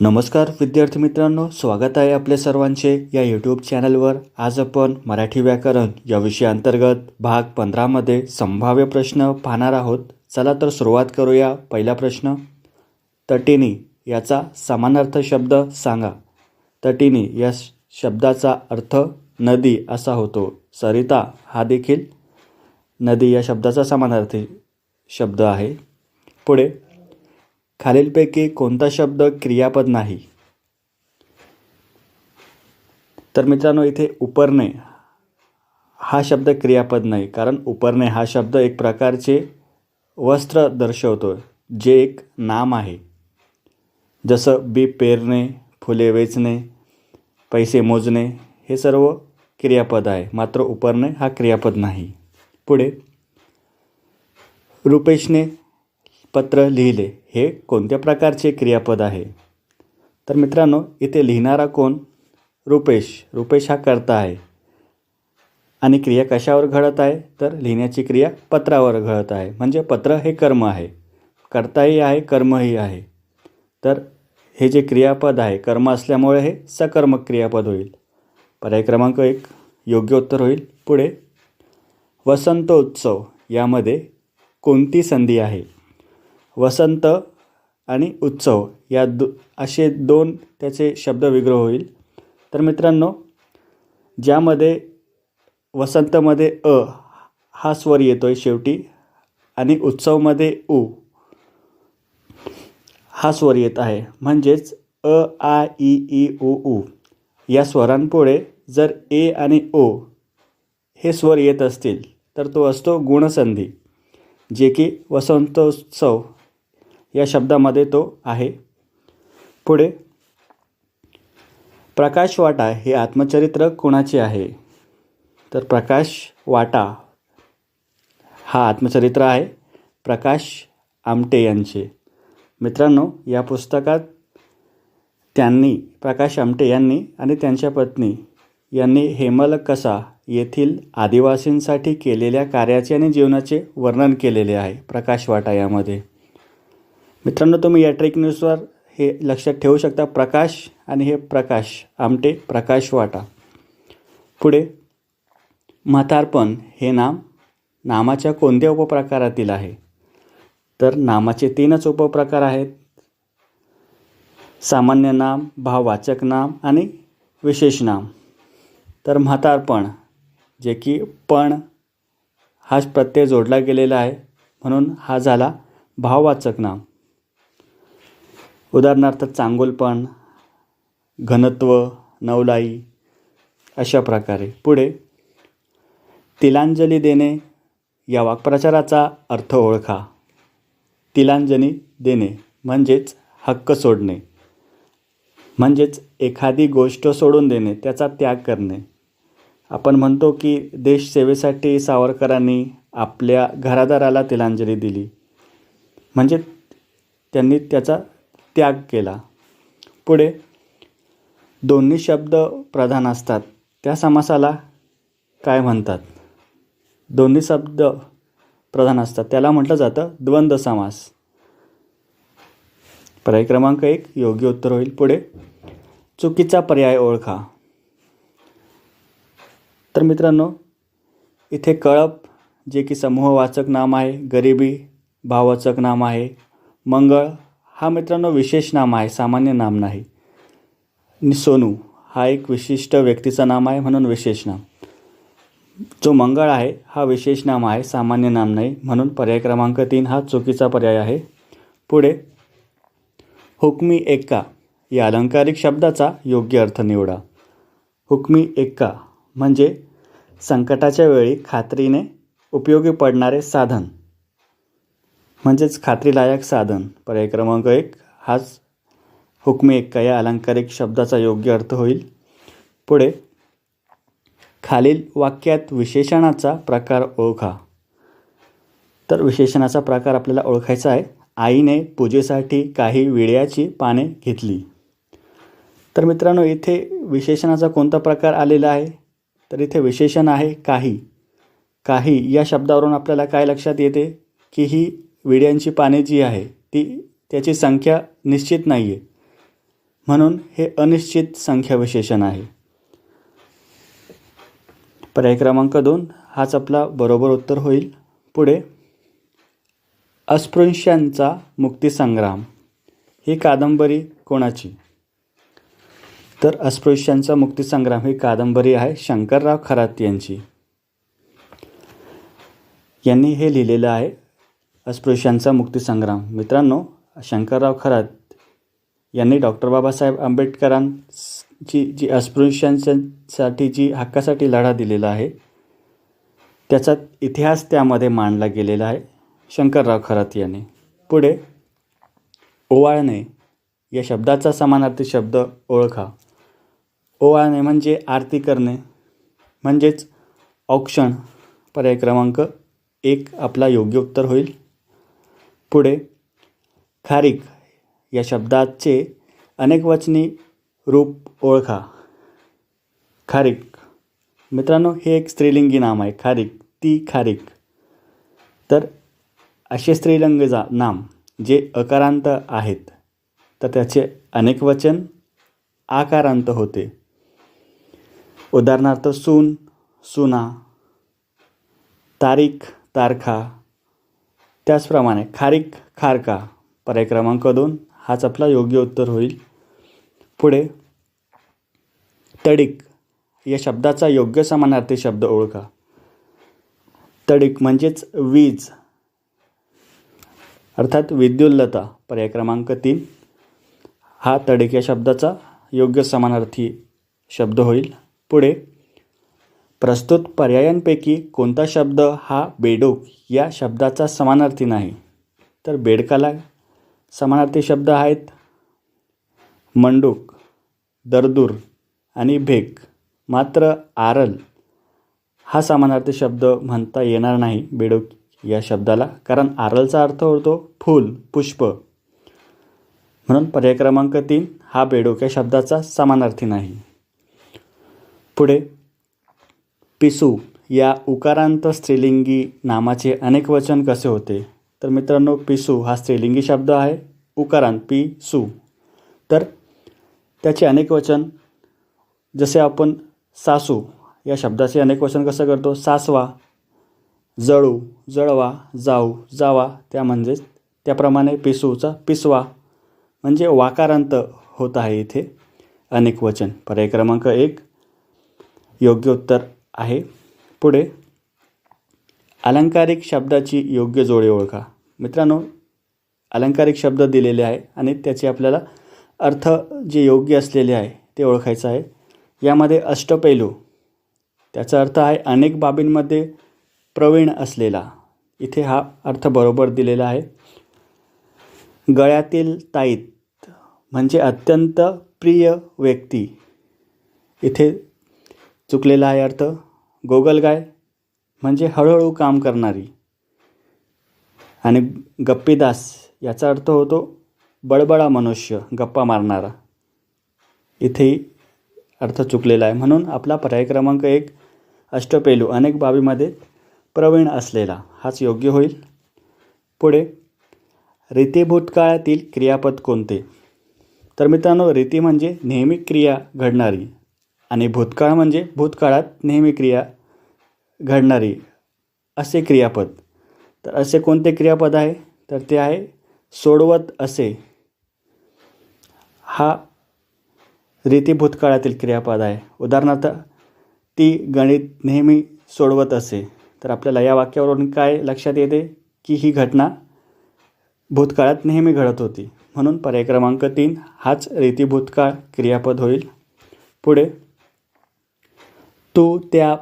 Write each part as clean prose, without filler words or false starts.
नमस्कार विद्यार्थी मित्रांनो, स्वागत आहे आपल्या सर्वांचे या यूट्यूब चॅनलवर। आज आपण मराठी व्याकरण या विषयाअंतर्गत भाग 15मध्ये संभाव्य प्रश्न पाहणार आहोत। चला तर सुरुवात करूया। पहिला प्रश्न, तटिनी याचा समानार्थ शब्द सांगा। तटिनी या शब्दाचा अर्थ नदी असा होतो। सरिता हा देखील नदी या शब्दाचा समानार्थी शब्द आहे। पुढे, खालीलपैकी कोणता शब्द क्रियापद नाही? तर मित्रांनो, इथे उपरणे हा शब्द क्रियापद नाही, कारण उपरणे हा शब्द एक प्रकारचे वस्त्र दर्शवतो, जे एक नाम आहे। जसं बी पेरणे, फुले वेचणे, पैसे मोजणे हे सर्व क्रियापद आहे, मात्र उपरणे हा क्रियापद नाही। पुढे, रुपेशने पत्र लिहिले हे कोणत्या प्रकारचे क्रियापद आहे? तर मित्रांनो, इथे लिहिणारा कोण? रुपेश। रुपेश हा कर्ता आहे आणि क्रिया कशावर घडत आहे? तर लिहिण्याची क्रिया पत्रावर घडत आहे, म्हणजे पत्र हे कर्म आहे, कर्ताही आहे, कर्मही आहे। तर हे जे क्रियापद आहे कर्म असल्यामुळे हे सकर्मक क्रियापद होईल। पर्याय क्रमांक 1 योग्य उत्तर होईल। पुढे, वसंतोत्सव यामध्ये कोणती संधी आहे? वसंत आणि उत्सव या असे दोन त्याचे शब्द विग्रह होईल। तर मित्रांनो, ज्यामध्ये वसंतमध्ये अ हा स्वर येतोय शेवटी आणि उत्सवमध्ये उ हा स्वर येत आहे, म्हणजेच अ आ इ ई उ ऊ या स्वरांपुढे जर ए आणि ओ हे स्वर येत असतील तर तो असतो गुणसंधी, जे की वसंतोत्सव या शब्दामध्ये तो आहे। पुढे, प्रकाश वाटा हे आत्मचरित्र कोणाचे आहे? तर प्रकाश वाटा हा आत्मचरित्र आहे प्रकाश आमटे यांचे। मित्रांनो, या पुस्तकात प्रकाश आमटे यांनी आणि त्यांच्या पत्नी यांनी हेमलकसा येथील आदिवासींसाठी केलेल्या कार्याचे आणि जीवनाचे वर्णन केलेले आहे प्रकाश वाटा यामध्ये। मित्रांनो, तुम्ही या ट्रिक न्यूजवर हे लक्षात ठेवू शकता, प्रकाश आणि हे प्रकाश आमटे, प्रकाश वाटा। पुढे, म्हातारपण हे नामाच्या कोणत्या उपप्रकारातील आहे? तर नामाचे 3च उपप्रकार आहेत, सामान्य नाम, भाववाचक नाम आणि विशेष नाम। तर म्हातारपण, जे की पण हा प्रत्यय जोडला गेलेला आहे म्हणून हा झाला भाववाचक नाम। उदाहरणार्थ चांगुलपण, घनत्व, नवलाई अशा प्रकारे। पुढे, तिलांजली देणे या वाक्प्रचाराचा अर्थ ओळखा। तिलांजली देणे म्हणजेच हक्क सोडणे, म्हणजेच एखादी गोष्ट सोडून देणे, त्याचा त्याग करणे। आपण म्हणतो की देशसेवेसाठी सावरकरांनी आपल्या घरादाराला तिलांजली दिली, म्हणजे त्यांनी त्याचा त्याग केला। पुढे, दोन्ही शब्द प्रधान असतात त्या समासाला काय म्हणतात? दोन्ही शब्द प्रधान असतात त्याला म्हटलं जातं द्वंद्व समास। पर्याय क्रमांक 1 योग्य उत्तर होईल। पुढे, चुकीचा पर्याय ओळखा। तर मित्रांनो, इथे कळप जे की समूहवाचक नाम आहे, गरिबी भाववाचक नाम आहे, मंगळ हा मित्रांनो विशेष नाम आहे, सामान्य नाम नाही, आणि सोनू हा एक विशिष्ट व्यक्तीचं नाम आहे म्हणून विशेष नाम। जो मंगळ आहे हा विशेष नाम आहे, सामान्य नाम नाही, म्हणून पर्याय क्रमांक 3 हा चुकीचा पर्याय आहे। पुढे, हुकमी एक्का या अलंकारिक शब्दाचा योग्य अर्थ निवडा। हुकमी एक्का म्हणजे संकटाच्या वेळी खात्रीने उपयोगी पडणारे साधन, म्हणजेच खात्रीलायक साधन। पर्याय क्रमांक 1 हाच हुकमी एक्का या अलंकारिक शब्दाचा योग्य अर्थ होईल। पुढे, खालील वाक्यात विशेषणाचा प्रकार ओळखा। तर विशेषणाचा प्रकार आपल्याला ओळखायचा आहे। आईने पूजेसाठी काही विड्याची पाने घेतली। तर मित्रांनो, इथे विशेषणाचा कोणता प्रकार आलेला आहे? तर इथे विशेषण आहे काही। काही या शब्दावरून आपल्याला काय लक्षात येते की ही विड्यांची पाने जी आहे ती त्याची संख्या निश्चित नाही आहे, म्हणून हे अनिश्चित संख्या विशेषण आहे. पर्याय क्रमांक 2 हाच आपला बरोबर उत्तर होईल. पुढे अस्पृश्यांचा मुक्तिसंग्राम ही कादंबरी कोणाची? तर अस्पृश्यांचा मुक्तिसंग्राम ही कादंबरी आहे शंकरराव खरात यांची. यांनी हे लिहिलेलं आहे अस्पृश्यांचा मुक्तिसंग्राम. मित्रांनो, शंकरराव खरात यांनी डॉक्टर बाबासाहेब आंबेडकरांची जी अस्पृश्यांसाठी जी हक्कासाठी लढा दिलेला आहे त्याचा इतिहास त्यामध्ये मांडला गेलेला आहे शंकरराव खरात यांनी. पुढे ओवाळणे या शब्दाचा समानार्थी शब्द ओळखा. ओवाळणे म्हणजे आरती करणे म्हणजेच औक्षण. पर्याय क्रमांक 1 आपला योग्य उत्तर होईल. पुढे खारीक या शब्दाचे अनेकवचनी रूप ओळखा. खारीक मित्रांनो हे एक स्त्रीलिंगी नाम आहे. खारीक, ती खारीक. तर असे स्त्रीलिंग नाम जे अकारांत आहेत तर त्याचे अनेकवचन आकारांत होते. उदाहरणार्थ सून, सुना, तारीख, तारखा. त्याचप्रमाणे खारीक, खारका. पर्याय क्रमांक 2 हाच आपला योग्य उत्तर होईल. पुढे तडीक या शब्दाचा योग्य समानार्थी शब्द ओळखा. तडीक म्हणजेच वीज अर्थात विद्युल्लता. पर्याय क्रमांक 3 हा तडीक या शब्दाचा योग्य समानार्थी शब्द होईल. पुढे प्रस्तुत पर्यायांपैकी कोणता शब्द हा बेडूक या शब्दाचा समानार्थी नाही? तर बेडकाला समानार्थी शब्द आहेत मंडूक, दरदूर आणि भेक. मात्र आरल हा समानार्थी शब्द म्हणता येणार नाही बेडूक या शब्दाला, कारण आरलचा अर्थ होतो फूल, पुष्प. म्हणून पर्याय क्रमांक 3 हा बेडूक या शब्दाचा समानार्थी नाही. पुढे पिसू या उकारांत स्त्रीलिंगी नामाचे अनेकवचन कसे होते? तर मित्रांनो, पिसू हा स्त्रीलिंगी शब्द आहे, उकारांत पिसू. तर त्याचे अनेकवचन जसे आपण सासू या शब्दाचे अनेकवचन कसं करतो? सासवा, जळू, जळवा, जाऊ, जावा. त्याप्रमाणे पिसूचा पिसवा म्हणजे वाकारांत होत आहे इथे अनेकवचन. पर्याय क्रमांक 1 योग्य उत्तर आहे. पुढे अलंकारिक शब्दाची योग्य जोडी ओळखा. मित्रांनो, अलंकारिक शब्द दिलेले आहे आणि त्याचे आपल्याला अर्थ जे योग्य असलेले आहे ते ओळखायचं आहे. यामध्ये अष्टपैलू त्याचा अर्थ आहे अनेक बाबींमध्ये प्रवीण असलेला. इथे हा अर्थ बरोबर दिलेला आहे. गळ्यातील ताईत म्हणजे अत्यंत प्रिय व्यक्ती. इथे चुकलेला आहे अर्थ. गोगलगाय म्हणजे हळूहळू काम करणारी. आणि गप्पीदास याचा अर्थ होतो बडबडा मनुष्य, गप्पा मारणारा. इथेही अर्थ चुकलेला आहे. म्हणून आपला पर्याय क्रमांक 1 अष्टपैलू अनेक बाबीमध्ये प्रवीण असलेला हाच योग्य होईल. पुढे रीती भूतकाळातील क्रियापद कोणते? तर मित्रांनो, रीती म्हणजे नेहमी क्रिया घडणारी आणि भूतकाळ म्हणजे भूतकाळात नेहमी क्रिया घडणारी असे क्रियापद. तर असे कोणते क्रियापद आहे? तर ते आहे सोडवत असे. हा रीती भूतकाळातील क्रियापद आहे. उदाहरणार्थ ती गणित नेहमी सोडवत असे. तर आपल्याला या वाक्यावरून काय लक्षात येते की ही घटना भूतकाळात नेहमी घडत होती. म्हणून पर्याय क्रमांक 3 हाच रीती भूतकाळ क्रियापद होईल. पुढे तू त्या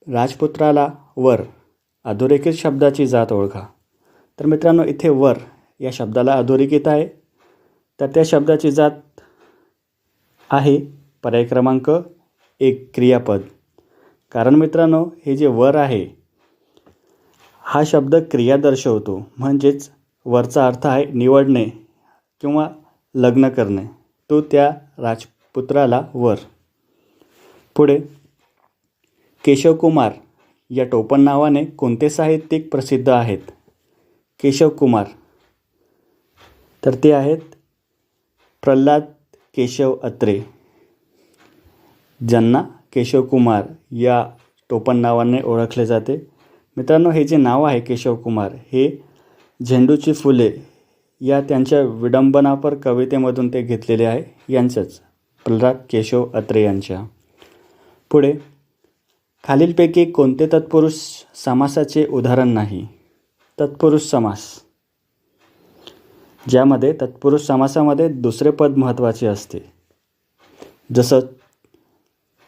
राजपुत्राला वर अधोरेखित शब्दाची जात ओळखा. तर मित्रांनो, इथे वर या शब्दाला अधोरेखित आहे. तर त्या शब्दाची जात आहे पर्याय क्रमांक 1 क्रियापद. कारण मित्रांनो, हे जे वर आहे हा शब्द क्रिया दर्शवतो. म्हणजेच वरचा अर्थ आहे निवडणे किंवा लग्न करणे. तो त्या राजपुत्राला वर. पुढे केशवकुमार या टोपण नावाने कोणते साहित्यिक प्रसिद्ध आहेत? केशवकुमार तर ते आहेत प्रल्हाद केशव अत्रे, ज्यांना केशव कुमार या टोपण नावाने ओळखले जाते. मित्रांनो, हे जे नाव आहे केशव कुमार हे झेंडूची फुले या त्यांच्या विडंबनापर कवितेमधून ते घेतलेले आहे. यांचंच प्रल्हाद केशव अत्रे यांच्या. पुढे, खालीलपैकी कोणते तत्पुरुष समासाचे उदाहरण नाही? तत्पुरुष समास, ज्यामध्ये तत्पुरुष समासामध्ये दुसरे पद महत्त्वाचे असते. जसं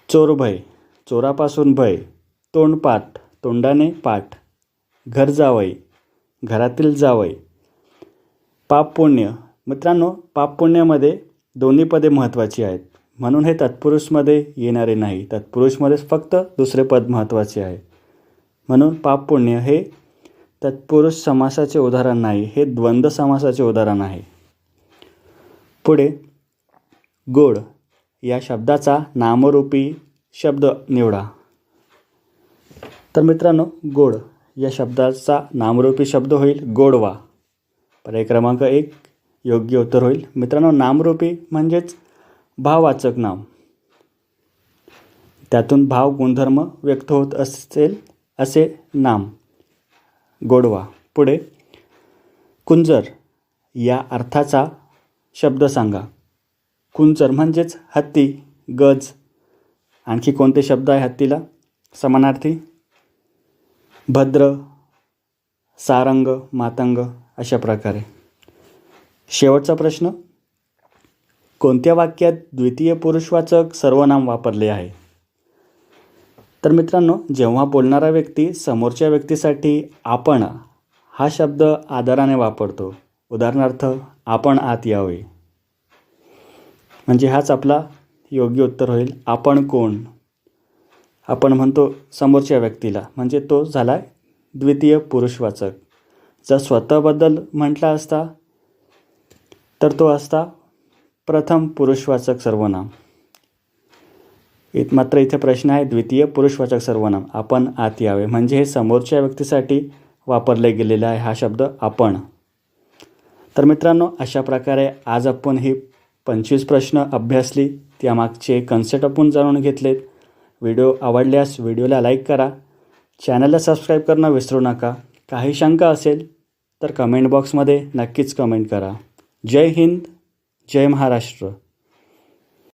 चोरभय, चोरापासून भय, तोंडपाठ, तोंडाने पाठ, घर जावई, घरातील जावई, पाप पुण्य. मित्रांनो, पाप पुण्यामध्ये दोन्ही पदे महत्त्वाची आहेत, म्हणून हे तत्पुरुषमध्ये येणारे नाही. तत्पुरुषमध्ये फक्त दुसरे पद महत्त्वाचे आहे, म्हणून पाप पुण्य हे तत्पुरुष समासाचे उदाहरण नाही, हे द्वंद्व समासाचे उदाहरण आहे. पुढे, गोड या शब्दाचा नामरूपी शब्द निवडा. तर मित्रांनो, गोड या शब्दाचा नामरूपी शब्द होईल गोडवा. पर्याय क्रमांक 1 योग्य उत्तर होईल. मित्रांनो, नामरूपी म्हणजेच भाववाचक नाम, त्यातून भाव गुणधर्म व्यक्त होत असेल असे नाम गोडवा. पुढे, कुंजर या अर्थाचा शब्द सांगा. कुंजर म्हणजेच हत्ती, गज. आणखी कोणते शब्द आहे हत्तीला समानार्थी? भद्र, सारंग, मातंग अशा प्रकारे. शेवटचा प्रश्न, कोणत्या वाक्यात द्वितीय पुरुषवाचक सर्वनाम वापरले आहे? तर मित्रांनो, जेव्हा बोलणारा व्यक्ती समोरच्या व्यक्तीसाठी आपण हा शब्द आदराने वापरतो. उदाहरणार्थ, आपण आत यावे, म्हणजे हाच आपला योग्य उत्तर होईल. आपण कोण? आपण म्हणतो समोरच्या व्यक्तीला, म्हणजे तो झाला द्वितीय पुरुषवाचक. जर स्वतःबद्दल म्हटला असता तर तो असता प्रथम पुरुषवाचक सर्वनाम. मात्र इथे प्रश्न आहे द्वितीय पुरुषवाचक सर्वनाम. आपण आत यावे, म्हणजे हे समोरच्या व्यक्तीसाठी वापरले गेलेला आहे हा शब्द आपण. तर मित्रांनो, अशा प्रकारे आज आपण ही 25 प्रश्न अभ्यासली, त्यामागचे कन्सेप्ट आपण जाणून घेतलेत. व्हिडिओ आवडल्यास व्हिडिओला लाईक करा, चॅनलला सबस्क्राईब करणं विसरू नका. काही शंका असेल तर कमेंट बॉक्समध्ये नक्कीच कमेंट करा. जय हिंद, जय महाराष्ट्र.